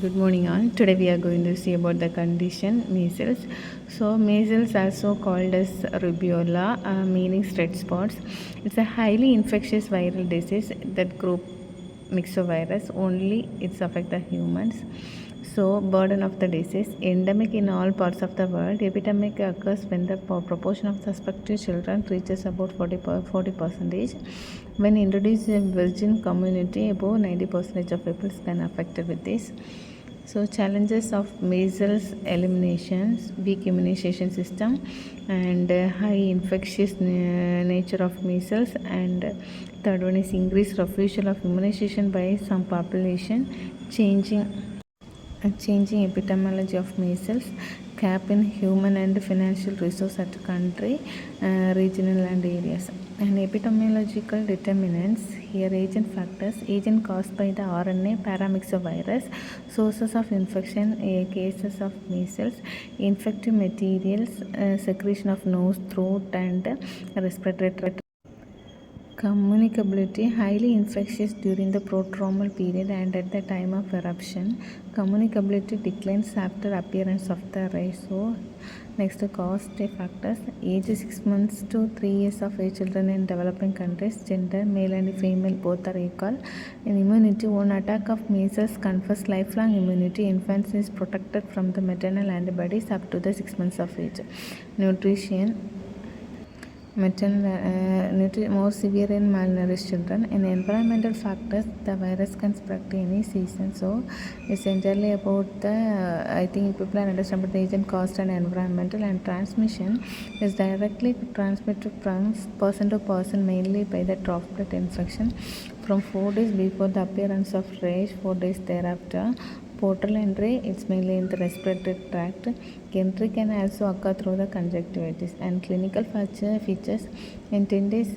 Good morning, all. Today we are going to see about the condition measles. So, measles, also called as rubella, meaning red spots. It's a highly infectious viral disease that group myxovirus. Only it's affect the humans. So, burden of the disease endemic in all parts of the world. Epidemic occurs when the proportion of suspected children reaches about 40 percentage. When introduced in virgin community, above 90% of people can affected with this. So challenges of measles eliminations, weak immunization system, and high infectious nature of measles, and third one is increased refusal of immunization by some population, changing epidemiology of measles, cap in human and financial resource at country, regional and areas. And epidemiological determinants here: agent factors, agent caused by the RNA paramyxovirus, sources of infection, cases of measles, infective materials, secretion of nose, throat, and respiratory tract. Communicability: highly infectious during the prodromal period and at the time of eruption. Communicability declines after appearance of the rash. So, next cause factors: age 6 months to 3 years of age children in developing countries, gender male and female both are equal. In immunity, one attack of measles confers lifelong immunity. Infants is protected from the maternal antibodies up to the 6 months of age. Nutrition: more severe in malnourished children. In environmental factors, the virus can spread to any season. So it's entirely about the I think people are understand about the agent cost and environmental. And transmission is directly transmitted from person to person, mainly by the droplet infection from 4 days before the appearance of rash, 4 days thereafter. Portal entry, it's mainly in the respiratory tract. Entry can also occur through the conjunctivitis. And clinical features: in 10 days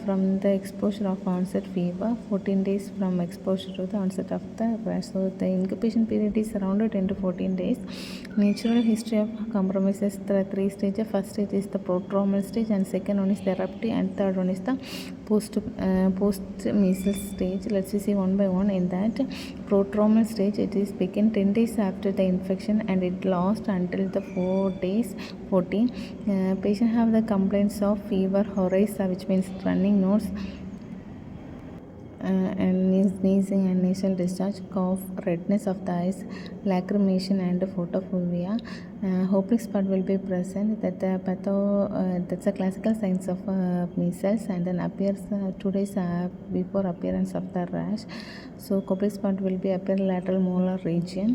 from the exposure of onset fever, 14 days from exposure to the onset of the rash. So the incubation period is around 10 to 14 days. Natural history of compromises: the 3 stages. First stage is the prodromal stage, and second one is the eruptive, and third one is the post measles stage. Let's see one by one. In that prodromal stage, it is begin 10 days after the infection and it lasts until the 4 days 14. Patient have the complaints of fever, horizon, which means running nose, and sneezing and nasal discharge, cough, redness of the eyes, lacrimation, and photophobia. Hopeless spot will be present. That's a classical signs of measles, and then appears 2 days before appearance of the rash. So hopeless spot will be appear lateral molar region.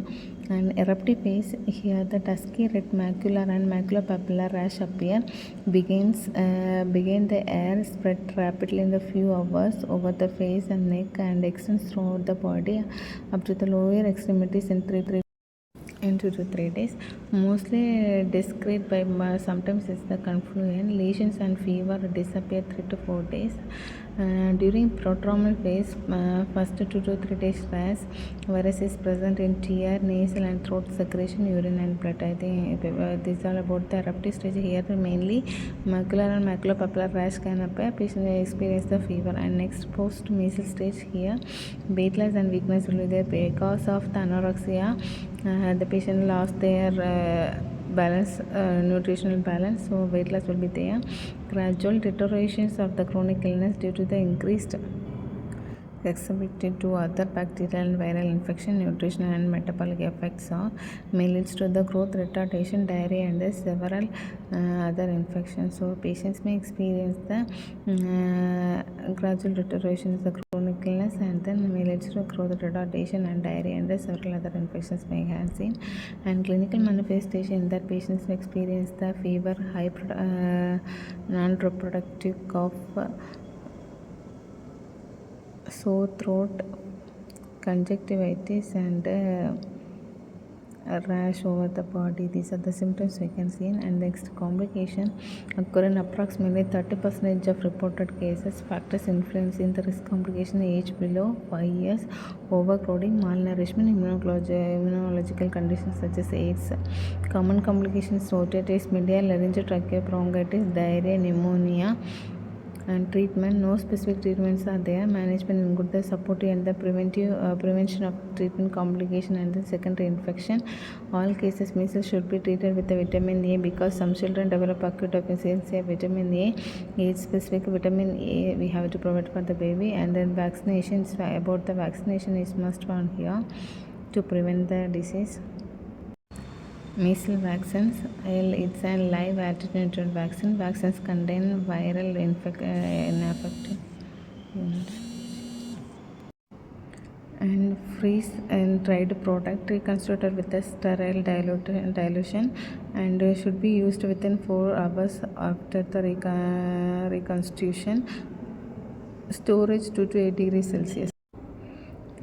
And eruptive phase, here the dusky red macular and maculopapular rash appear, begin the air, spread rapidly in the few hours over the face and neck, and extends throughout the body up to the lower extremities in 2 to 3 days. Mostly discrete by sometimes it's the confluent. Lesions and fever disappear 3 to 4 days. During prodromal phase, first 2 to 3 days rash, virus is present in tear, nasal and throat secretion, urine and blood. I think this is all about the eruptive stage. Here mainly macular and maculopapular rash can appear. Patient experience the fever. And next post measles stage, here weight loss and weakness will be there because of the anorexia. The patient lost their balance, nutritional balance, so weight loss will be there. Gradual deteriorations of the chronic illness due to the increased exhibited to other bacterial and viral infection, nutritional and metabolic effects may leads to the growth retardation, diarrhea, and several other infections. So patients may experience the gradual deterioration of the chronic illness, and then may leads to growth retardation and diarrhea, and several other infections may have seen. And clinical manifestation, that patients may experience the fever, high non-reproductive cough, sore throat, conjunctivitis, and a rash over the body. These are the symptoms we can see. And next, complication occur in approximately 30% of reported cases. Factors influencing the risk: complication, age below 5 years, overcrowding, malnourishment, immunological conditions such as AIDS. Common complications: otitis media, laryngotrachea bronchitis, diarrhea, pneumonia, And treatment, no specific treatments are there. Management include the supportive and the prevention of treatment complication and the secondary infection. All cases measles should be treated with the vitamin A because some children develop acute deficiency of vitamin A. Age specific vitamin A we have to provide for the baby. And then vaccinations, about the vaccination is must one here to prevent the disease. Measles vaccines, it's a live attenuated vaccine. Vaccines contain viral ineffective units. And freeze and dried product reconstituted with a sterile dilution and should be used within 4 hours after the reconstitution. Storage 2 to 8 degrees Celsius.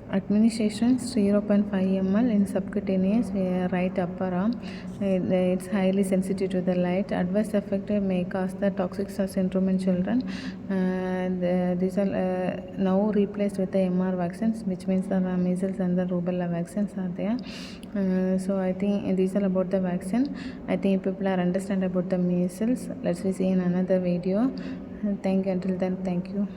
Administration 0.5 ml in subcutaneous right upper arm. It's highly sensitive to the light. Adverse effect may cause the toxic syndrome in children. These are now replaced with the MR vaccines, which means the measles and the rubella vaccines are there. So I think these are about the vaccine. I think people are understand about the measles. Let's see in another video. Thank you. Until then, thank you.